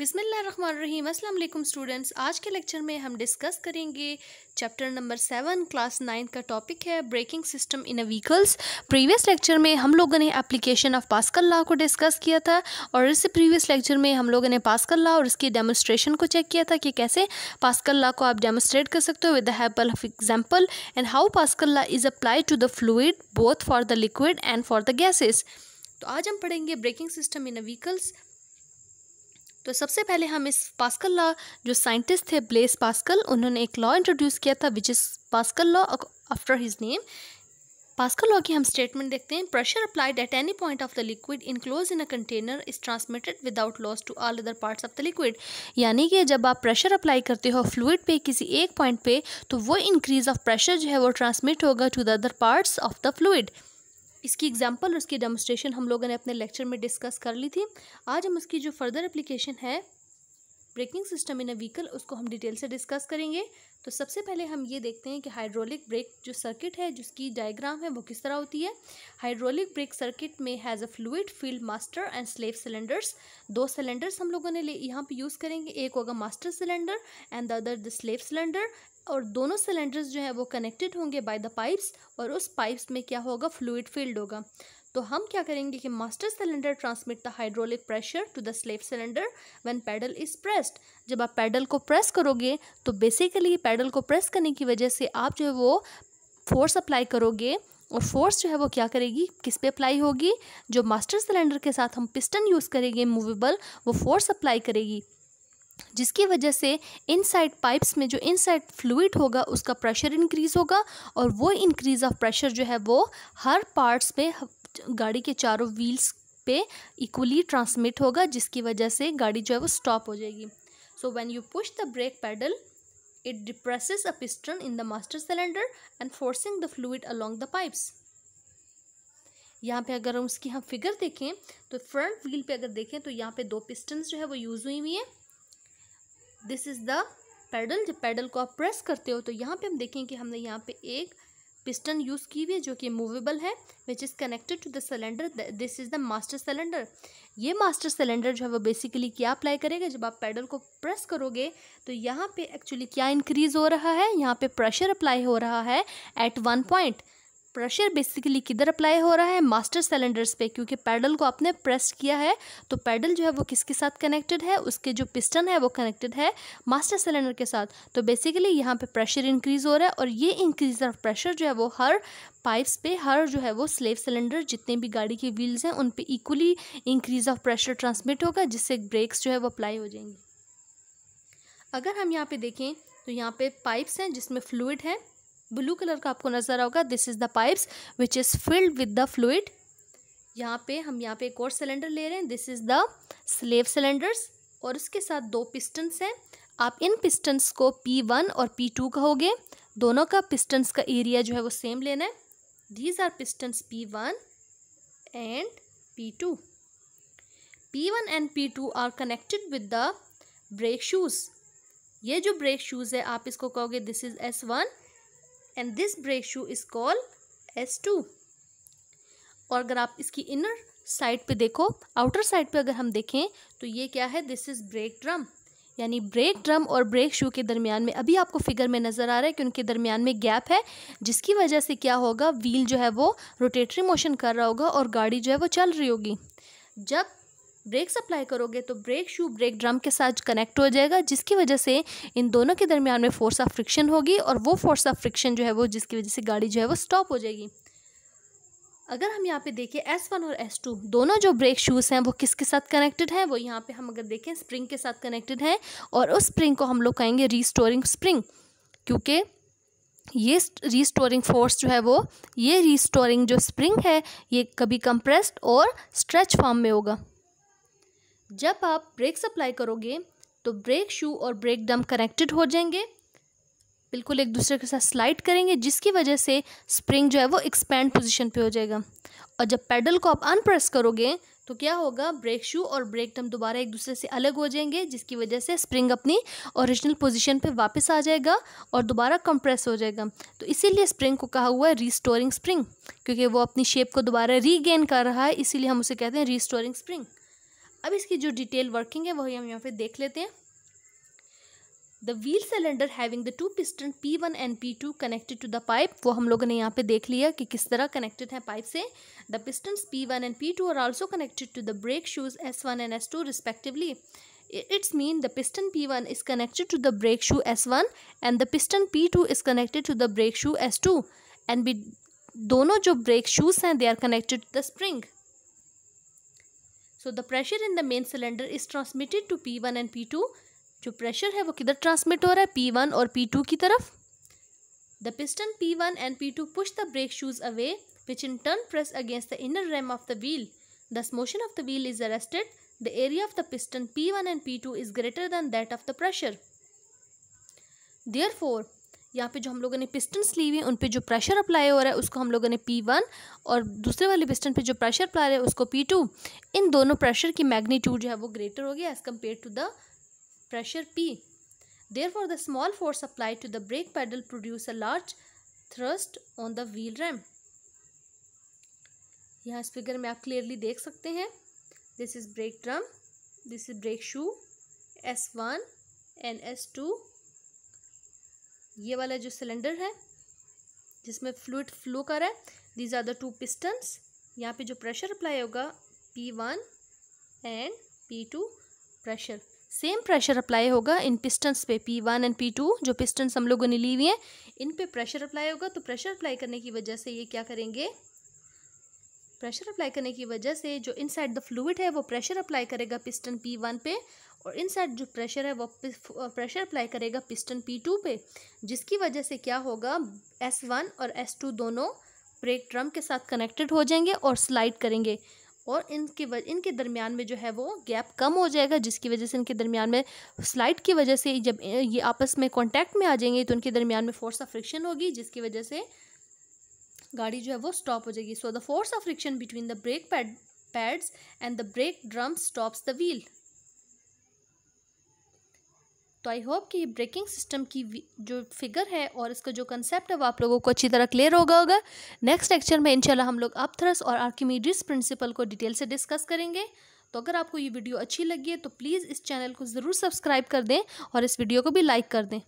बिस्मिल्लाहिर्रहमानिर्रहीम। अस्सलाम वालेकुम स्टूडेंट्स। आज के लेक्चर में हम डिस्कस करेंगे चैप्टर नंबर 7 क्लास 9 का टॉपिक है breaking system in a vehicles. Previous lecture में हम लोगों ने एप्लीकेशन ऑफ पास्कल लॉ को डिस्कस किया था और इससे प्रीवियस लेक्चर में हम लोगों ने पास्कल लॉ और इसकी डेमोन्स्ट्रेशन को चेक किया था कि कैसे पास्कल लॉ को आप डेमोन्स्ट्रेट कर सकते हो with the help of example and how Pascal law is applied to the fluid both for the liquid and for the gases. तो आज हम पढ़ेंगे braking system in a vehicles. तो सबसे पहले हम इस पास्कल लॉ, जो साइंटिस्ट थे ब्लेस पास्कल, उन्होंने एक लॉ इंट्रोड्यूस किया था which is Pascal law after his name. Pascal law की हम स्टेटमेंट देखते हैं। Pressure applied at any point of the liquid enclose in a container is transmitted without loss to all other parts of the liquid. यानी कि जब आप pressure apply करते हो फ्लूइड पे किसी एक पॉइंट पे, तो वो इंक्रीज ऑफ प्रेशर जो है वो ट्रांसमिट होगा to the other parts of the fluid. इसकी एग्जांपल और इसकी डेमोन्स्ट्रेशन हम लोगों ने अपने लेक्चर में डिस्कस कर ली थी। आज हम उसकी जो फर्दर एप्लीकेशन है breaking system in a vehicle, उसको हम डिटेल से डिस्कस करेंगे। तो सबसे पहले हम ये देखते हैं कि हाइड्रोलिक ब्रेक जो सर्किट है, जिसकी डायग्राम है वो किस तरह होती है। हाइड्रोलिक ब्रेक सर्किट में has a fluid field master and slave cylinders. दो सिलेंडर्स हम लोगों ने यहाँ पे यूज़ करेंगे, एक होगा master cylinder and the other the slave cylinder. और दोनों सिलेंडर्स जो है वो कनेक्टेड होंगे बाय द पाइप्स, और उस पाइप्स में क्या होगा, फ्लूइड फील्ड होगा। तो हम क्या करेंगे कि master cylinder transmit the hydraulic pressure to the slave cylinder when pedal is pressed. जब आप पैडल को प्रेस करोगे तो बेसिकली पैडल को प्रेस करने की वजह से आप जो है वो फोर्स अप्लाई करोगे, और फोर्स जो है वो क्या करेगी, किस पे अप्लाई होगी, जो मास्टर सिलेंडर के साथ हम पिस्टन यूज़ करेंगे मूवेबल, वो फोर्स अप्लाई करेगी, जिसकी वजह से इनसाइड पाइप्स में जो इनसाइड फ्लूइड होगा उसका प्रेशर इंक्रीज़ होगा, और वो इंक्रीज़ ऑफ प्रेशर जो है वो हर पार्ट्स पे, गाड़ी के चारों व्हील्स पे इक्वली ट्रांसमिट होगा, जिसकी वजह से गाड़ी जो है वो स्टॉप हो जाएगी। So when you push the brake pedal it depresses a piston in the master cylinder and forcing the fluid along the pipes. यहाँ पे अगर हम उसकी हम फिगर देखें तो फ्रंट व्हील पे अगर देखें तो यहाँ पे दो पिस्टन्स जो है वो यूज़ हुई हुई है। This is the pedal. जब पैडल को आप प्रेस करते हो तो यहाँ पे हम देखें कि हमने यहाँ पे एक पिस्टन यूज़ की हुई है जो कि मूवेबल है, which is connected to the cylinder. This is the master cylinder. ये मास्टर सिलेंडर जो है वो बेसिकली क्या अप्लाई करेगा, जब आप पैडल को प्रेस करोगे तो यहाँ पे एक्चुअली क्या इंक्रीज़ हो रहा है, यहाँ पे प्रेशर अप्लाई हो रहा है at one point. Pressure basically किधर अप्लाई हो रहा है, मास्टर सिलेंडर्स पे, क्योंकि पैडल को आपने प्रेस किया है तो पैडल जो है वो किसके साथ कनेक्टेड है, उसके जो पिस्टन है वो कनेक्टेड है मास्टर सिलेंडर के साथ। तो बेसिकली यहाँ पे प्रेशर इंक्रीज़ हो रहा है, और ये इंक्रीज ऑफ प्रेशर जो है वो हर पाइप्स पे, हर जो है वो स्लेव सिलेंडर जितने भी गाड़ी के व्हील्स हैं उन पे equally increase of pressure transmit होगा, जिससे ब्रेक्स जो है वो अप्लाई हो जाएंगी। अगर हम यहाँ पे देखें तो यहाँ पे पाइप्स हैं जिसमें फ्लूइड है, ब्लू कलर का आपको नज़र होगा। This is the pipes which is filled with the fluid. यहाँ पे हम यहाँ पे एक और सिलेंडर ले रहे हैं, this is the slave cylinders, और उसके साथ दो पिस्टन्स हैं। आप इन पिस्टन्स को P1 और P2 कहोगे। दोनों का पिस्टन्स का एरिया जो है वो सेम लेना है। These are pistons P1 and P2। P1 and P2 are connected with the brake shoes. ये जो ब्रेक शूज़ है आप इसको कहोगे this is S1 and this brake shoe is called S2। और अगर आप इसकी इनर साइड पे देखो, आउटर साइड पे अगर हम देखें तो ये क्या है, दिस इज़ ब्रेक ड्रम। यानी ब्रेक ड्रम और ब्रेक शू के दरमियान में, अभी आपको फिगर में नज़र आ रहा है कि उनके दरमियान में गैप है, जिसकी वजह से क्या होगा, व्हील जो है वो रोटेटरी मोशन कर रहा होगा और गाड़ी जो है वो चल रही होगी। जब ब्रेक्स अप्लाई करोगे तो ब्रेक शू ब्रेक ड्रम के साथ कनेक्ट हो जाएगा, जिसकी वजह से इन दोनों के दरमियान में फोर्स ऑफ फ्रिक्शन होगी, और वो फोर्स ऑफ फ्रिक्शन जो है वो जिसकी वजह से गाड़ी जो है वो स्टॉप हो जाएगी। अगर हम यहाँ पे देखें S1 और S2 दोनों जो ब्रेक शूज़ हैं वो किसके साथ कनेक्टेड हैं, वो यहाँ पे हम अगर देखें स्प्रिंग के साथ कनेक्टेड हैं, और उस स्प्रिंग को हम लोग कहेंगे रीस्टोरिंग स्प्रिंग, क्योंकि ये रीस्टोरिंग फोर्स जो है वो, ये रीस्टोरिंग जो स्प्रिंग है ये कभी कंप्रेस्ड और स्ट्रेच फॉर्म में होगा। जब आप ब्रेक्स अप्लाई करोगे तो ब्रेक शू और ब्रेक ड्रम कनेक्टेड हो जाएंगे, बिल्कुल एक दूसरे के साथ स्लाइड करेंगे, जिसकी वजह से स्प्रिंग जो है वो एक्सपैंड पोजीशन पे हो जाएगा। और जब पैडल को आप अनप्रेस करोगे तो क्या होगा, ब्रेक शू और ब्रेक ड्रम दोबारा एक दूसरे से अलग हो जाएंगे, जिसकी वजह से स्प्रिंग अपनी ओरिजिनल पोजीशन पे वापस आ जाएगा और दोबारा कंप्रेस हो जाएगा। तो इसीलिए स्प्रिंग को कहा हुआ है रीस्टोरिंग स्प्रिंग, क्योंकि वो अपनी शेप को दोबारा रीगेन कर रहा है, इसीलिए हम उसे कहते हैं रीस्टोरिंग स्प्रिंग। अब इसकी जो डिटेल वर्किंग है वही हम यहाँ पे देख लेते हैं। The wheel cylinder having the 2 piston P1 and P2 connected to the pipe, वो हम लोगों ने यहाँ पे देख लिया कि किस तरह कनेक्टेड है पाइप से। The pistons P1 and P2 are also connected to the brake shoes S1 and S2 respectively. It's mean the piston P1 is connected to the brake shoe S1 and the piston P2 is connected to the brake shoe S2 and दोनों जो brake shoes हैं they are connected to the spring. So the pressure in the main cylinder is transmitted to P1 and P2. जो pressure है वो किधर transmit हो रहा है, P1 और P2 की तरफ। The piston P1 and P2 push the brake shoes away, which in turn press against the inner rim of the wheel. Thus motion of the wheel is arrested. The area of the piston P1 and P2 is greater than that of the pressure. Therefore, यहाँ पे जो हम लोगों ने pistons ली हुई हैं उन पे जो प्रेशर अप्लाई हो रहा है उसको हम लोगों ने P1 और दूसरे वाले पिस्टन पे जो प्रेशर अप्लाई है उसको P2। इन दोनों प्रेशर की मैग्नीट्यूड जो है वो ग्रेटर होगी as compare to the pressure P। Therefore, the small force applied to the brake pedal produce a large thrust on the wheel rim. यहाँ इस फिगर में आप क्लियरली देख सकते हैं। This is brake drum, this is brake shoe S1 and S2। ये वाला जो सिलेंडर है जिसमें फ्लूइड फ्लो कर रहा है, these are the 2 pistons। यहाँ पे जो प्रेशर अप्लाई होगा P1 and P2 pressure, same pressure apply होगा इन पिस्टन्स पे P1 एंड P2। जो पिस्टन्स हम लोगों ने ली हुई हैं इन पे प्रेशर अप्लाई होगा, तो प्रेशर अप्लाई करने की वजह से ये क्या करेंगे, प्रेशर अप्लाई करने की वजह से जो इनसाइड द फ्लूइड है वो प्रेशर अप्लाई करेगा पिस्टन P1 पे और इनसाइड जो प्रेशर है वो प्रेशर अप्लाई करेगा पिस्टन P2 पे, जिसकी वजह से क्या होगा, S1 और S2 दोनों ब्रेक ड्रम के साथ कनेक्टेड हो जाएंगे और स्लाइड करेंगे और इनके दरमियान में जो है वो गैप कम हो जाएगा, जिसकी वजह से इनके दरमियान में स्लाइड की वजह से जब ये आपस में कॉन्टैक्ट में आ जाएंगे तो उनके दरमियान में फोर्स ऑफ फ्रिक्शन होगी, जिसकी वजह से गाड़ी जो है वो स्टॉप हो जाएगी। So the force of friction between the brake pads and the break drum stops the wheel. तो आई होप कि ये ब्रेकिंग सिस्टम की जो फिगर है और इसका जो कंसेप्ट है वो आप लोगों को अच्छी तरह क्लियर होगा। नेक्स्ट लेक्चर में इंशाल्लाह हम लोग अपथ्रस्ट और आर्किमिडीज प्रिंसिपल को डिटेल से डिस्कस करेंगे। तो अगर आपको ये वीडियो अच्छी लगी है तो प्लीज़ इस चैनल को ज़रूर सब्सक्राइब कर दें और इस वीडियो को भी लाइक कर दें।